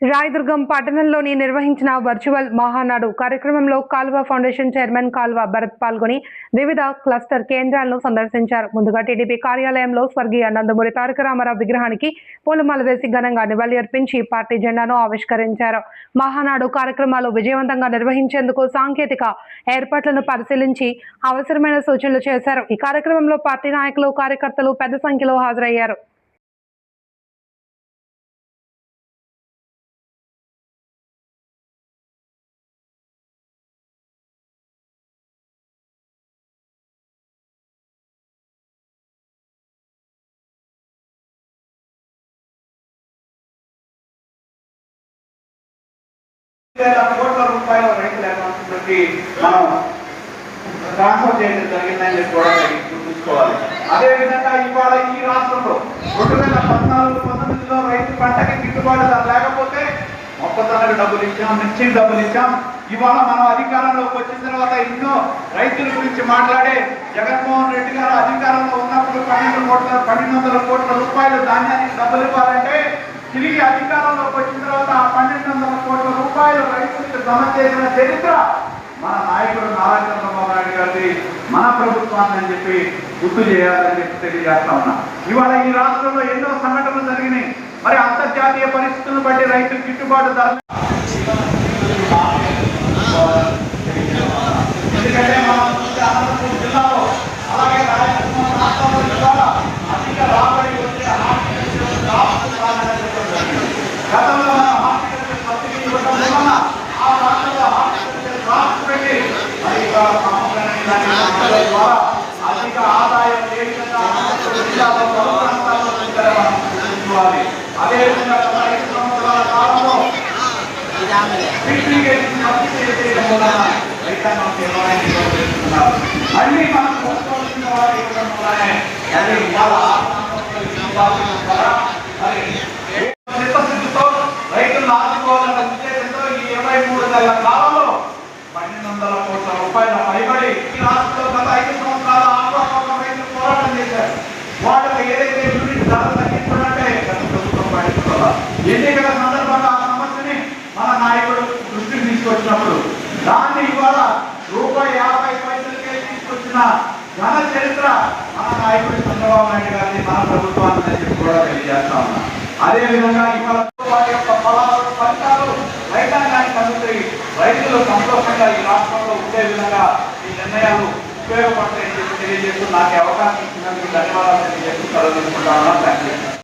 రాయదుర్గం పట్టణంలోని నిర్వహించిన వర్చువల్ మహానాడు కార్యక్రమంలో కాల్వ ఫౌండేషన్ చైర్మన్ కాల్వ భరత్ పాల్గొని వివిధ క్లస్టర్ కేంద్రాలను సందర్శించారు. ముందుగా టీడీపీ కార్యాలయంలో స్వర్గీయ నందమూరి తారక రామారావు విగ్రహానికి పూలమాల వేసి ఘనంగా నివాళులర్పించి పార్టీ జెండాను ఆవిష్కరించారు. మహానాడు కార్యక్రమాలు విజయవంతంగా నిర్వహించేందుకు సాంకేతిక ఏర్పాట్లను పరిశీలించి అవసరమైన సూచనలు చేశారు. ఈ కార్యక్రమంలో పార్టీ నాయకులు, కార్యకర్తలు పెద్ద సంఖ్యలో హాజరయ్యారు. కోట్ల రూపాయల రైతుల అకౌంట్లోకి మనం ట్రాన్స్ఫర్ చేయడం జరిగిందని కూడా గుర్తుంచుకోవాలి. అదేవిధంగా ఇవాళ ఈ రాష్ట్రంలో 2014-19లో రైతు పంటకి గిట్టుబాటు ధర లేకపోతే మొక్కజొన్నకు డబ్బులు ఇచ్చాం, మిర్చికి డబ్బులు ఇచ్చాం. ఇవాళ మనం అధికారంలోకి వచ్చిన తర్వాత ఎన్నో రైతుల గురించి మాట్లాడే జగన్మోహన్ రెడ్డి గారు అధికారంలో ఉన్నప్పుడు 1200 కోట్ల రూపాయలు ధాన్యానికి డబ్బులు ఇవ్వాలంటే తిరిగి అధికారంలోకి వచ్చిన తర్వాత ఆ 1200 కోట్ల రూపాయలు రైతులకు జమ చేసిన చరిత్ర మన నాయకుడు నారా చంద్రబాబు నాయుడు గారి మన ప్రభుత్వాన్ని అని చెప్పి గుర్తు చేయాలని చెప్పి తెలియజేస్తా ఉన్నా. ఇవాళ ఈ రాష్ట్రంలో ఎన్నో సంఘటనలు జరిగినాయి. మరి అంతర్జాతీయ పరిస్థితులను బట్టి రైతులు గిట్టుబాటు ధర ఎందుకంటే మనం అనంతపురం జిల్లాలో అలాగే రాయలసీమ రాష్ట్రంలో ఇవాళ అధిక రాబడి వచ్చే గతంలో మనం హార్టికల్చర్ సబ్సిడీ ఇవ్వడం వలన ఆ ప్రాంతంలో హార్టికల్చర్ క్రాప్స్ పెట్టి మరి ద్వారా అధిక ఆదాయం ఏ విధంగా జిల్లాలో పలు ప్రాంతాల్లో చూసుకోవాలి. అదేవిధంగా గత 5 సంవత్సరాల కాలంలో రైతాంగం తీవ్రమైన మళ్ళీ మనం కోరుకోవాల్సిన వారు ఇవ్వడం వల్లనే అది ఇవాళ చిత్తశుద్ధితో రైతులను ఆదుకోవాలన్న ఉద్దేశంతో ఈ 23 నెలల కాలంలో 1200 కోట్ల రూపాయల పైబడి ఈ రాష్ట్రంలో గత 5 సంవత్సరాల ఆందోళన రైతులు పోరాటం చేశారు. వాళ్ళకి ఏదైతే యూనిట్ ధర తగ్గించాలంటే గత ప్రభుత్వం పాటించుకోవాలి. ఎన్నికల సందర్భంగా ఆ సమస్యని మన నాయకుడు దృష్టికి తీసుకొచ్చినప్పుడు దాన్ని ఇవాళ ₹50 తీసుకొచ్చిన ఘన చరిత్ర మన నాయకుడు చంద్రబాబు నాయుడు గారిని మన ప్రభుత్వాన్ని కూడా తెలియజేస్తా ఉన్నా. అదేవిధంగా ఇవాళ వారి యొక్క ఫలితాలు రైతాంగానికి అందుతాయి. రైతులు సంతోషంగా ఈ రాష్ట్రంలో ఉండే విధంగా ఈ నిర్ణయాలు ఉపయోగపడతాయని చెప్పి తెలియజేస్తూ నాకు అవకాశం ఇచ్చినందుకు ధన్యవాదాలు తెలియజేస్తూ సెలవు తీసుకుంటా ఉన్నాను.